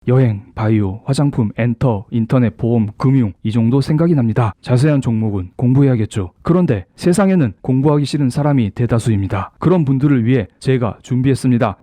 여행, 바이오, 화장품, 엔터, 인터넷, 보험, 금융 이 정도 생각이 납니다. 자세한 종목은 공부해야겠죠. 그런데 세상에는 공부하기 싫은 사람이 대다수입니다. 그런 분들을 위해 제가 준비했습니다.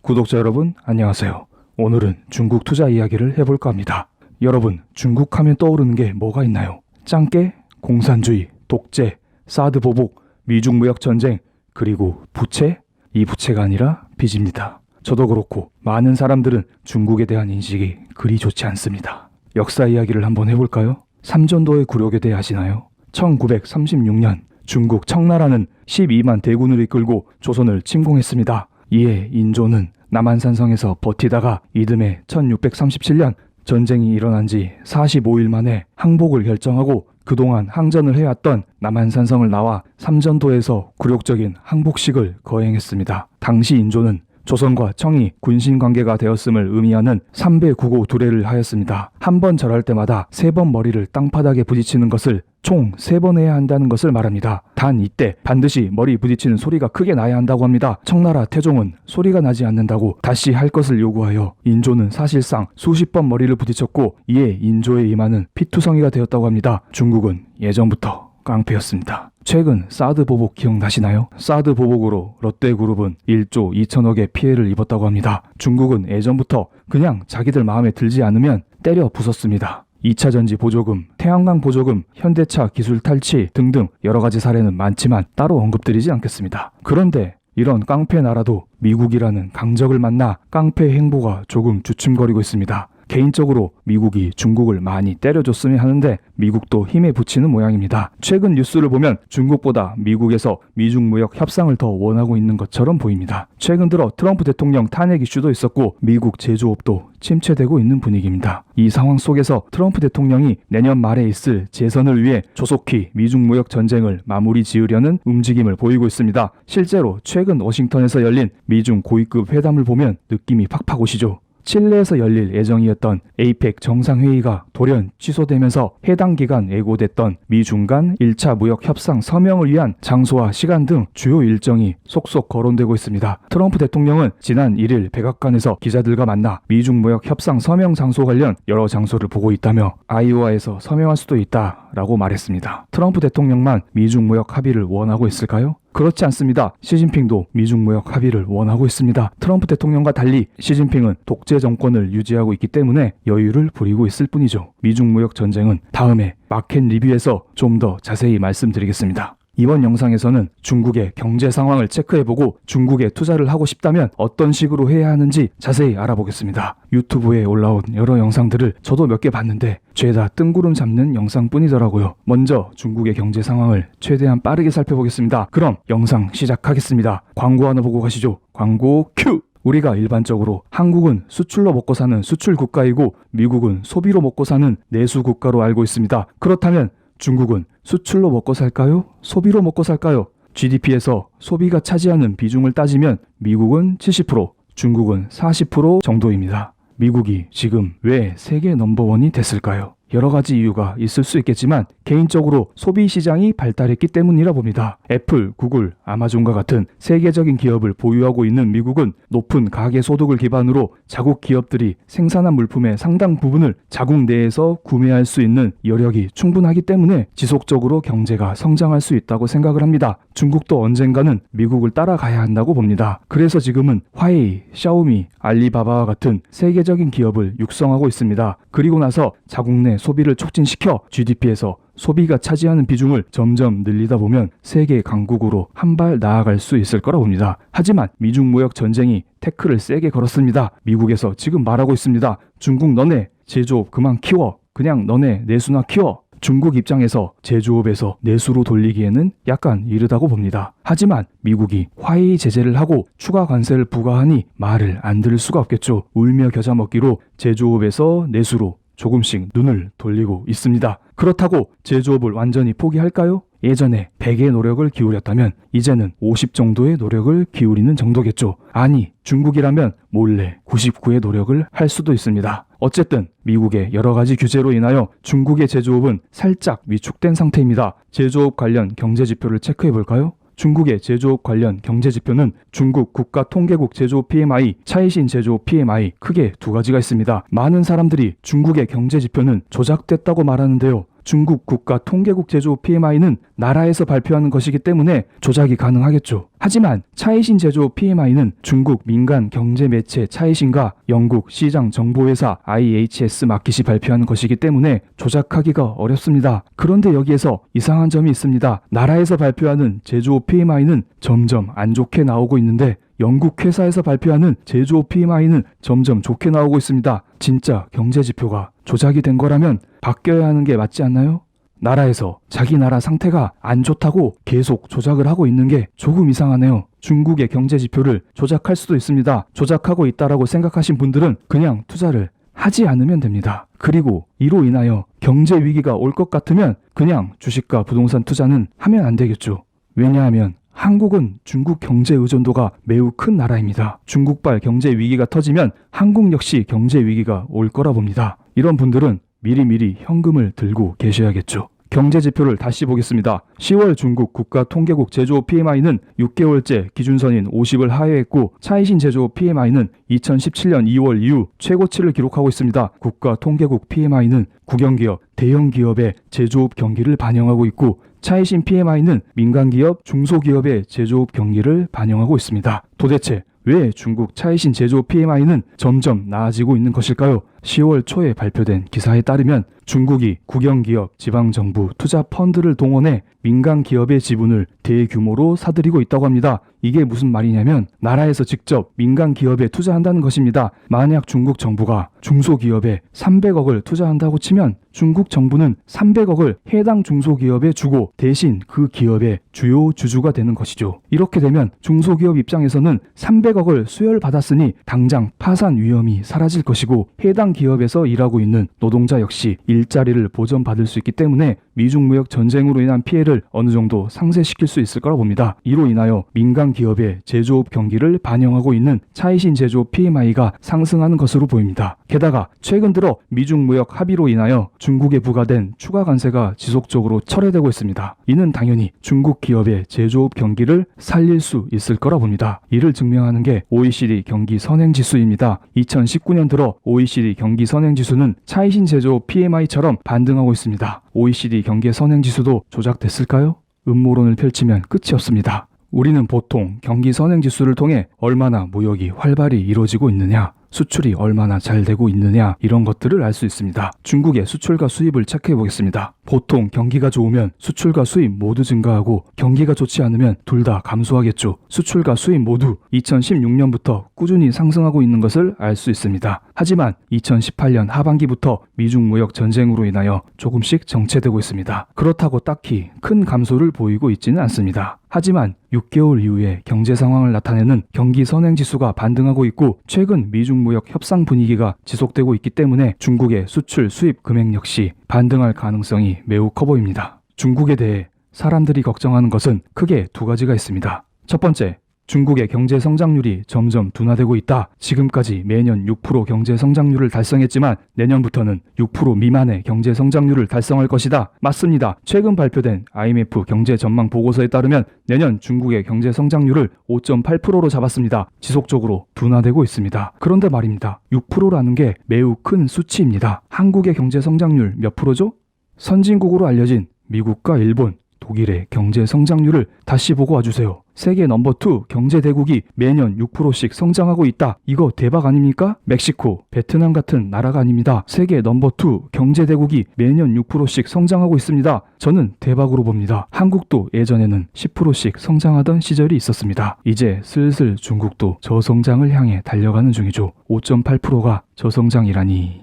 구독자 여러분 안녕하세요. 오늘은 중국 투자 이야기를 해볼까 합니다. 여러분, 중국 하면 떠오르는 게 뭐가 있나요? 짱깨, 공산주의, 독재, 사드 보복, 미중 무역 전쟁, 그리고 부채? 이 부채가 아니라 빚입니다. 저도 그렇고 많은 사람들은 중국에 대한 인식이 그리 좋지 않습니다. 역사 이야기를 한번 해볼까요? 삼전도의 굴욕에 대해 아시나요? 1936년 중국 청나라는 12만 대군을 이끌고 조선을 침공했습니다. 이에 인조는 남한산성에서 버티다가 이듬해 1637년 전쟁이 일어난 지 45일 만에 항복을 결정하고 그동안 항전을 해왔던 남한산성을 나와 삼전도에서 굴욕적인 항복식을 거행했습니다. 당시 인조는 조선과 청이 군신관계가 되었음을 의미하는 삼배구고 두례를 하였습니다. 한 번 절할 때마다 3번 머리를 땅바닥에 부딪히는 것을 총 3번 해야 한다는 것을 말합니다. 단 이때 반드시 머리 부딪히는 소리가 크게 나야 한다고 합니다. 청나라 태종은 소리가 나지 않는다고 다시 할 것을 요구하여 인조는 사실상 수십 번 머리를 부딪혔고 이에 인조의 이마는 피투성이가 되었다고 합니다. 중국은 예전부터 깡패였습니다. 최근 사드 보복 기억나시나요? 사드 보복으로 롯데그룹은 1조 2천억의 피해를 입었다고 합니다. 중국은 예전부터 그냥 자기들 마음에 들지 않으면 때려 부쉈습니다. 2차 전지 보조금, 태양광 보조금, 현대차 기술 탈취 등등 여러 가지 사례는 많지만 따로 언급드리지 않겠습니다. 그런데 이런 깡패 나라도 미국이라는 강적을 만나 깡패 행보가 조금 주춤거리고 있습니다. 개인적으로 미국이 중국을 많이 때려줬으면 하는데 미국도 힘에 부치는 모양입니다. 최근 뉴스를 보면 중국보다 미국에서 미중 무역 협상을 더 원하고 있는 것처럼 보입니다. 최근 들어 트럼프 대통령 탄핵 이슈도 있었고 미국 제조업도 침체되고 있는 분위기입니다. 이 상황 속에서 트럼프 대통령이 내년 말에 있을 재선을 위해 조속히 미중 무역 전쟁을 마무리 지으려는 움직임을 보이고 있습니다. 실제로 최근 워싱턴에서 열린 미중 고위급 회담을 보면 느낌이 팍팍 오시죠. 칠레에서 열릴 예정이었던 에이펙 정상회의가 돌연 취소되면서 해당 기간 예고됐던 미중 간 1차 무역 협상 서명을 위한 장소와 시간 등 주요 일정이 속속 거론되고 있습니다. 트럼프 대통령은 지난 1일 백악관에서 기자들과 만나 미중 무역 협상 서명 장소 관련 여러 장소를 보고 있다며 아이오와에서 서명할 수도 있다라고 말했습니다. 트럼프 대통령만 미중 무역 합의를 원하고 있을까요? 그렇지 않습니다. 시진핑도 미중 무역 합의를 원하고 있습니다. 트럼프 대통령과 달리 시진핑은 독재 정권을 유지하고 있기 때문에 여유를 부리고 있을 뿐이죠. 미중 무역 전쟁은 다음에 마켓 리뷰에서 좀 더 자세히 말씀드리겠습니다. 이번 영상에서는 중국의 경제 상황을 체크해보고 중국에 투자를 하고 싶다면 어떤 식으로 해야 하는지 자세히 알아보겠습니다. 유튜브에 올라온 여러 영상들을 저도 몇 개 봤는데 죄다 뜬구름 잡는 영상뿐이더라고요. 먼저 중국의 경제 상황을 최대한 빠르게 살펴보겠습니다. 그럼 영상 시작하겠습니다. 광고 하나 보고 가시죠. 광고 큐! 우리가 일반적으로 한국은 수출로 먹고 사는 수출 국가이고 미국은 소비로 먹고 사는 내수 국가로 알고 있습니다. 그렇다면 중국은 수출로 먹고 살까요? 소비로 먹고 살까요? GDP에서 소비가 차지하는 비중을 따지면 미국은 70%, 중국은 40% 정도입니다. 미국이 지금 왜 세계 넘버원이 됐을까요? 여러 가지 이유가 있을 수 있겠지만 개인적으로 소비 시장이 발달했기 때문이라 봅니다. 애플, 구글, 아마존과 같은 세계적인 기업을 보유하고 있는 미국은 높은 가계 소득을 기반으로 자국 기업들이 생산한 물품의 상당 부분을 자국 내에서 구매할 수 있는 여력이 충분하기 때문에 지속적으로 경제가 성장할 수 있다고 생각을 합니다. 중국도 언젠가는 미국을 따라가야 한다고 봅니다. 그래서 지금은 화웨이, 샤오미, 알리바바와 같은 세계적인 기업을 육성하고 있습니다. 그리고 나서 자국 내 소비를 촉진시켜 GDP에서 소비가 차지하는 비중을 점점 늘리다 보면 세계 강국으로 한 발 나아갈 수 있을 거라 봅니다. 하지만 미중 무역 전쟁이 태클을 세게 걸었습니다. 미국에서 지금 말하고 있습니다. 중국 너네 제조업 그만 키워. 그냥 너네 내수나 키워. 중국 입장에서 제조업에서 내수로 돌리기에는 약간 이르다고 봅니다. 하지만 미국이 화웨이 제재를 하고 추가 관세를 부과하니 말을 안 들을 수가 없겠죠. 울며 겨자 먹기로 제조업에서 내수로 조금씩 눈을 돌리고 있습니다. 그렇다고 제조업을 완전히 포기할까요? 예전에 100의 노력을 기울였다면 이제는 50 정도의 노력을 기울이는 정도겠죠. 아니, 중국이라면 몰래 99의 노력을 할 수도 있습니다. 어쨌든 미국의 여러 가지 규제로 인하여 중국의 제조업은 살짝 위축된 상태입니다. 제조업 관련 경제 지표를 체크해 볼까요? 중국의 제조업 관련 경제 지표는 중국 국가통계국 제조업 PMI, 차이신 제조업 PMI 크게 두 가지가 있습니다. 많은 사람들이 중국의 경제 지표는 조작됐다고 말하는데요. 중국 국가통계국 제조업 PMI는 나라에서 발표하는 것이기 때문에 조작이 가능하겠죠. 하지만 차이신 제조업 PMI는 중국 민간 경제 매체 차이신과 영국 시장 정보회사 IHS 마켓이 발표하는 것이기 때문에 조작하기가 어렵습니다. 그런데 여기에서 이상한 점이 있습니다. 나라에서 발표하는 제조업 PMI는 점점 안 좋게 나오고 있는데 영국 회사에서 발표하는 제조업 PMI는 점점 좋게 나오고 있습니다. 진짜 경제 지표가 조작이 된 거라면 바뀌어야 하는 게 맞지 않나요? 나라에서 자기 나라 상태가 안 좋다고 계속 조작을 하고 있는 게 조금 이상하네요. 중국의 경제 지표를 조작할 수도 있습니다. 조작하고 있다라고 생각하신 분들은 그냥 투자를 하지 않으면 됩니다. 그리고 이로 인하여 경제 위기가 올 것 같으면 그냥 주식과 부동산 투자는 하면 안 되겠죠. 왜냐하면 한국은 중국 경제 의존도가 매우 큰 나라입니다. 중국발 경제 위기가 터지면 한국 역시 경제 위기가 올 거라 봅니다. 이런 분들은 미리미리 현금을 들고 계셔야겠죠. 경제 지표를 다시 보겠습니다. 10월 중국 국가통계국 제조업 PMI는 6개월째 기준선인 50을 하회했고 차이신 제조업 PMI는 2017년 2월 이후 최고치를 기록하고 있습니다. 국가통계국 PMI는 국영기업, 대형기업의 제조업 경기를 반영하고 있고 차이신 PMI는 민간기업, 중소기업의 제조업 경기를 반영하고 있습니다. 도대체 왜 중국 차이신 제조업 PMI는 점점 나아지고 있는 것일까요? 10월 초에 발표된 기사에 따르면 중국이 국영기업, 지방정부, 투자 펀드를 동원해 민간 기업의 지분을 대규모로 사들이고 있다고 합니다. 이게 무슨 말이냐면 나라에서 직접 민간 기업에 투자한다는 것입니다. 만약 중국 정부가 중소기업에 300억을 투자한다고 치면 중국 정부는 300억을 해당 중소기업에 주고 대신 그 기업의 주요 주주가 되는 것이죠. 이렇게 되면 중소기업 입장에서는 300억을 수혈받았으니 당장 파산 위험이 사라질 것이고 해당 기업에서 일하고 있는 노동자 역시 일자리를 보전받을 수 있기 때문에 미중 무역 전쟁으로 인한 피해를 어느 정도 상쇄시킬 수 있을 거라 봅니다. 이로 인하여 민간 기업의 제조업 경기를 반영하고 있는 차이신 제조업 PMI가 상승하는 것으로 보입니다. 게다가 최근 들어 미중 무역 합의로 인하여 중국에 부과된 추가 관세가 지속적으로 철회되고 있습니다. 이는 당연히 중국 기업의 제조업 경기를 살릴 수 있을 거라 봅니다. 이를 증명하는 게 OECD 경기 선행지수입니다. 2019년 들어 OECD 경기 선행지수는 차이신 제조업 PMI처럼 반등하고 있습니다. OECD 경기 선행지수도 조작됐을까요? 음모론을 펼치면 끝이 없습니다. 우리는 보통 경기 선행지수를 통해 얼마나 무역이 활발히 이루어지고 있느냐, 수출이 얼마나 잘 되고 있느냐 이런 것들을 알 수 있습니다. 중국의 수출과 수입을 체크해 보겠습니다. 보통 경기가 좋으면 수출과 수입 모두 증가하고 경기가 좋지 않으면 둘 다 감소하겠죠. 수출과 수입 모두 2016년부터 꾸준히 상승하고 있는 것을 알 수 있습니다. 하지만 2018년 하반기부터 미중 무역 전쟁으로 인하여 조금씩 정체되고 있습니다. 그렇다고 딱히 큰 감소를 보이고 있지는 않습니다. 하지만 6개월 이후에 경제 상황을 나타내는 경기 선행지수가 반등하고 있고 최근 미중 무역 협상 분위기가 지속되고 있기 때문에 중국의 수출 수입 금액 역시 반등할 가능성이 매우 커 보입니다. 중국에 대해 사람들이 걱정하는 것은 크게 두 가지가 있습니다. 첫 번째, 중국의 경제 성장률이 점점 둔화되고 있다. 지금까지 매년 6% 경제 성장률을 달성했지만 내년부터는 6% 미만의 경제 성장률을 달성할 것이다. 맞습니다. 최근 발표된 IMF 경제 전망 보고서에 따르면 내년 중국의 경제 성장률을 5.8%로 잡았습니다. 지속적으로 둔화되고 있습니다. 그런데 말입니다. 6%라는 게 매우 큰 수치입니다. 한국의 경제 성장률 몇 프로죠? 선진국으로 알려진 미국과 일본, 독일의 경제 성장률을 다시 보고 와주세요. 세계 넘버2 경제 대국이 매년 6%씩 성장하고 있다. 이거 대박 아닙니까? 멕시코, 베트남 같은 나라가 아닙니다. 세계 넘버2 경제 대국이 매년 6%씩 성장하고 있습니다. 저는 대박으로 봅니다. 한국도 예전에는 10%씩 성장하던 시절이 있었습니다. 이제 슬슬 중국도 저성장을 향해 달려가는 중이죠. 5.8%가 저성장이라니.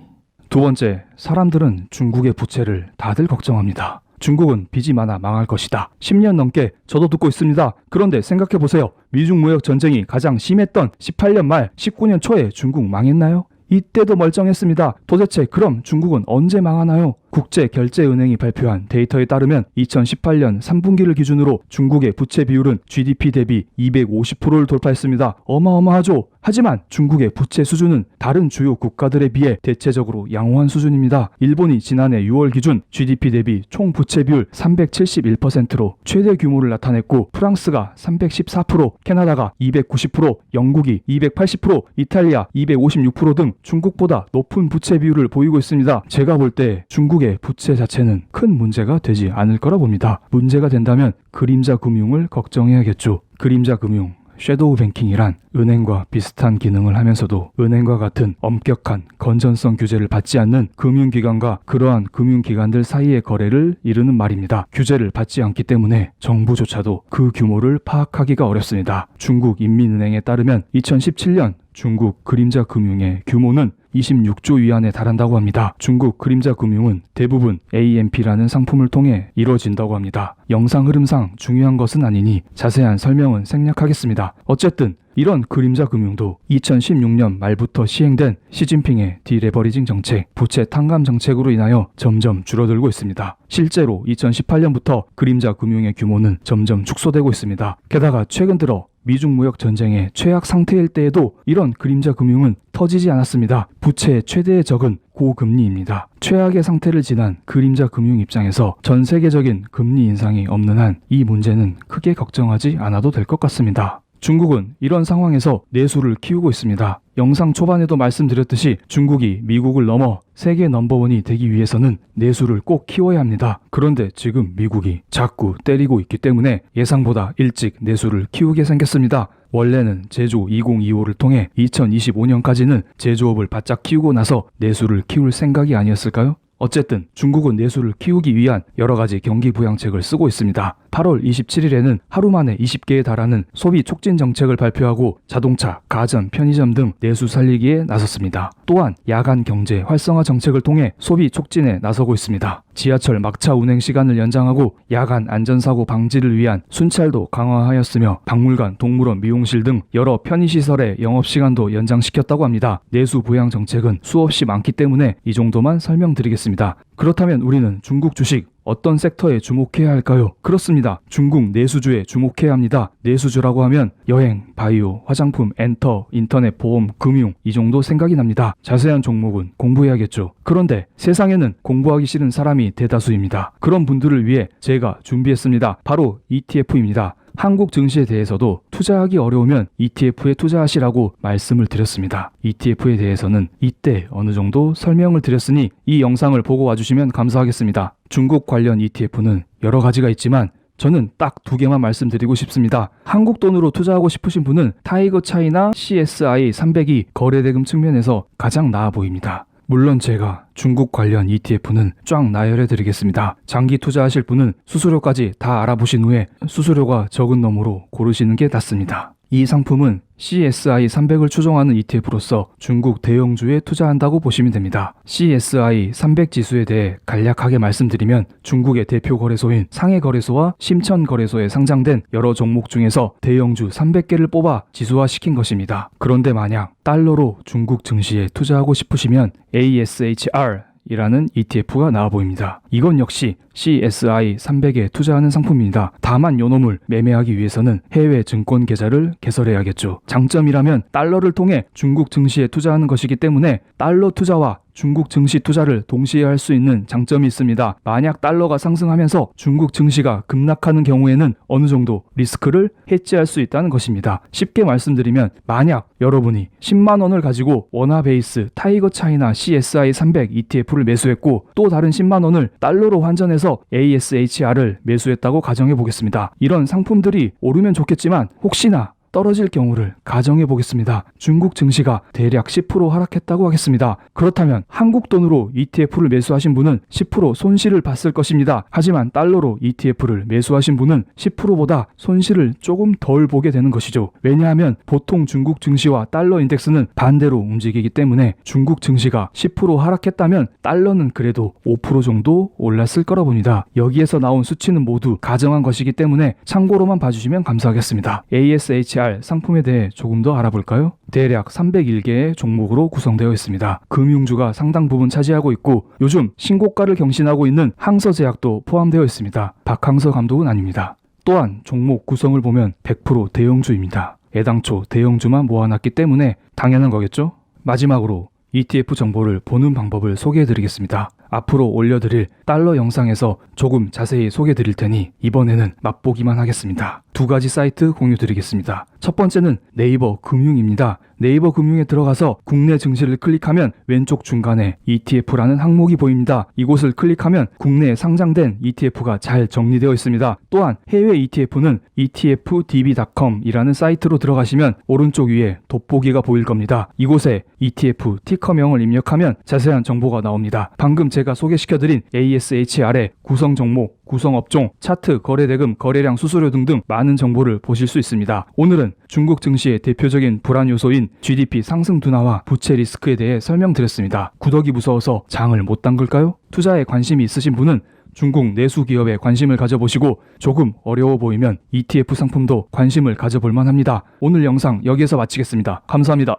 두 번째, 사람들은 중국의 부채를 다들 걱정합니다. 중국은 빚이 많아 망할 것이다. 10년 넘게 저도 듣고 있습니다. 그런데 생각해보세요. 미중 무역 전쟁이 가장 심했던 18년 말 19년 초에 중국 망했나요? 이때도 멀쩡했습니다. 도대체 그럼 중국은 언제 망하나요? 국제결제은행이 발표한 데이터에 따르면 2018년 3분기를 기준으로 중국의 부채 비율은 GDP 대비 250%를 돌파했습니다. 어마어마하죠. 하지만 중국의 부채 수준은 다른 주요 국가들에 비해 대체적으로 양호한 수준입니다. 일본이 지난해 6월 기준 GDP 대비 총 부채 비율 371%로 최대 규모를 나타냈고, 프랑스가 314%, 캐나다가 290%, 영국이 280%, 이탈리아 256% 등 중국보다 높은 부채 비율을 보이고 있습니다. 제가 볼 때 중국의 부채 자체는 큰 문제가 되지 않을 거라 봅니다. 문제가 된다면 그림자 금융을 걱정해야겠죠. 그림자 금융, 섀도우 뱅킹이란 은행과 비슷한 기능을 하면서도 은행과 같은 엄격한 건전성 규제를 받지 않는 금융기관과 그러한 금융기관들 사이의 거래를 이르는 말입니다. 규제를 받지 않기 때문에 정부조차도 그 규모를 파악하기가 어렵습니다. 중국 인민은행에 따르면 2017년 중국 그림자 금융의 규모는 26조 위안에 달한다고 합니다. 중국 그림자 금융은 대부분 AMP라는 상품을 통해 이루어진다고 합니다. 영상 흐름상 중요한 것은 아니니 자세한 설명은 생략하겠습니다. 어쨌든 이런 그림자 금융도 2016년 말부터 시행된 시진핑의 디레버리징 정책, 부채 탕감 정책으로 인하여 점점 줄어들고 있습니다. 실제로 2018년부터 그림자 금융의 규모는 점점 축소되고 있습니다. 게다가 최근 들어 미중 무역 전쟁의 최악 상태일 때에도 이런 그림자 금융은 터지지 않았습니다. 부채의 최대의 적은 고금리입니다. 최악의 상태를 지난 그림자 금융 입장에서 전 세계적인 금리 인상이 없는 한 이 문제는 크게 걱정하지 않아도 될 것 같습니다. 중국은 이런 상황에서 내수를 키우고 있습니다. 영상 초반에도 말씀드렸듯이 중국이 미국을 넘어 세계 넘버원이 되기 위해서는 내수를 꼭 키워야 합니다. 그런데 지금 미국이 자꾸 때리고 있기 때문에 예상보다 일찍 내수를 키우게 생겼습니다. 원래는 제조 2025를 통해 2025년까지는 제조업을 바짝 키우고 나서 내수를 키울 생각이 아니었을까요? 어쨌든 중국은 내수를 키우기 위한 여러 가지 경기 부양책을 쓰고 있습니다. 8월 27일에는 하루 만에 20개에 달하는 소비 촉진 정책을 발표하고 자동차, 가전, 편의점 등 내수 살리기에 나섰습니다. 또한 야간 경제 활성화 정책을 통해 소비 촉진에 나서고 있습니다. 지하철 막차 운행 시간을 연장하고 야간 안전사고 방지를 위한 순찰도 강화하였으며 박물관, 동물원, 미용실 등 여러 편의시설의 영업시간도 연장시켰다고 합니다. 내수 부양 정책은 수없이 많기 때문에 이 정도만 설명드리겠습니다. 그렇다면 우리는 중국 주식 어떤 섹터에 주목해야 할까요? 그렇습니다. 중국 내수주에 주목해야 합니다. 내수주라고 하면 여행, 바이오, 화장품, 엔터, 인터넷, 보험, 금융 이 정도 생각이 납니다. 자세한 종목은 공부해야겠죠. 그런데 세상에는 공부하기 싫은 사람이 대다수입니다. 그런 분들을 위해 제가 준비했습니다. 바로 ETF입니다. 한국 증시에 대해서도 투자하기 어려우면 ETF에 투자하시라고 말씀을 드렸습니다. ETF에 대해서는 이때 어느 정도 설명을 드렸으니 이 영상을 보고 와주시면 감사하겠습니다. 중국 관련 ETF는 여러 가지가 있지만 저는 딱 두 개만 말씀드리고 싶습니다. 한국 돈으로 투자하고 싶으신 분은 타이거 차이나 CSI 300이 거래대금 측면에서 가장 나아 보입니다. 물론 제가 중국 관련 ETF는 쫙 나열해 드리겠습니다. 장기 투자하실 분은 수수료까지 다 알아보신 후에 수수료가 적은 놈으로 고르시는 게 낫습니다. 이 상품은 CSI 300을 추종하는 ETF로서 중국 대형주에 투자한다고 보시면 됩니다. CSI 300 지수에 대해 간략하게 말씀드리면 중국의 대표 거래소인 상해거래소와 심천거래소에 상장된 여러 종목 중에서 대형주 300개를 뽑아 지수화시킨 것입니다. 그런데 만약 달러로 중국 증시에 투자하고 싶으시면 ASHR 이라는 ETF가 나와 보입니다. 이건 역시 CSI 300에 투자하는 상품입니다. 다만 요놈을 매매하기 위해서는 해외 증권 계좌를 개설해야겠죠. 장점이라면 달러를 통해 중국 증시에 투자하는 것이기 때문에 달러 투자와 중국 증시 투자를 동시에 할 수 있는 장점이 있습니다. 만약 달러가 상승하면서 중국 증시가 급락하는 경우에는 어느 정도 리스크를 해지할 수 있다는 것입니다. 쉽게 말씀드리면 만약 여러분이 10만 원을 가지고 원화 베이스 타이거 차이나 CSI 300 ETF를 매수했고 또 다른 10만 원을 달러로 환전해서 ASHR을 매수했다고 가정해 보겠습니다. 이런 상품들이 오르면 좋겠지만 혹시나 떨어질 경우를 가정해 보겠습니다. 중국 증시가 대략 10% 하락했다고 하겠습니다. 그렇다면 한국 돈으로 ETF를 매수하신 분은 10% 손실을 봤을 것입니다. 하지만 달러로 ETF를 매수하신 분은 10%보다 손실을 조금 덜 보게 되는 것이죠. 왜냐하면 보통 중국 증시와 달러 인덱스는 반대로 움직이기 때문에 중국 증시가 10% 하락했다면 달러는 그래도 5% 정도 올랐을 거라 봅니다. 여기에서 나온 수치는 모두 가정한 것이기 때문에 참고로만 봐주시면 감사하겠습니다. ASHR SHR 상품에 대해 조금 더 알아볼까요? 대략 301개의 종목으로 구성되어 있습니다. 금융주가 상당 부분 차지하고 있고 요즘 신고가를 경신하고 있는 항서제약도 포함되어 있습니다. 박항서 감독은 아닙니다. 또한 종목 구성을 보면 100% 대형주입니다. 애당초 대형주만 모아놨기 때문에 당연한 거겠죠? 마지막으로 ETF 정보를 보는 방법을 소개해드리겠습니다. 앞으로 올려드릴 달러 영상에서 조금 자세히 소개해드릴 테니 이번에는 맛보기만 하겠습니다. 두 가지 사이트 공유드리겠습니다. 첫 번째는 네이버 금융입니다. 네이버 금융에 들어가서 국내 증시를 클릭하면 왼쪽 중간에 ETF라는 항목이 보입니다. 이곳을 클릭하면 국내에 상장된 ETF가 잘 정리되어 있습니다. 또한 해외 ETF는 etfdb.com이라는 사이트로 들어가시면 오른쪽 위에 돋보기가 보일 겁니다. 이곳에 ETF 티커명을 입력하면 자세한 정보가 나옵니다. 방금 제가 소개시켜드린 ASHR의 구성 종목, 구성 업종, 차트, 거래대금, 거래량, 수수료 등등 많은 정보를 보실 수 있습니다. 오늘은 중국 증시의 대표적인 불안 요소인 GDP 상승 둔화와 부채 리스크에 대해 설명드렸습니다. 구더기 무서워서 장을 못 담글까요? 투자에 관심이 있으신 분은 중국 내수 기업에 관심을 가져보시고 조금 어려워 보이면 ETF 상품도 관심을 가져볼 만합니다. 오늘 영상 여기에서 마치겠습니다. 감사합니다.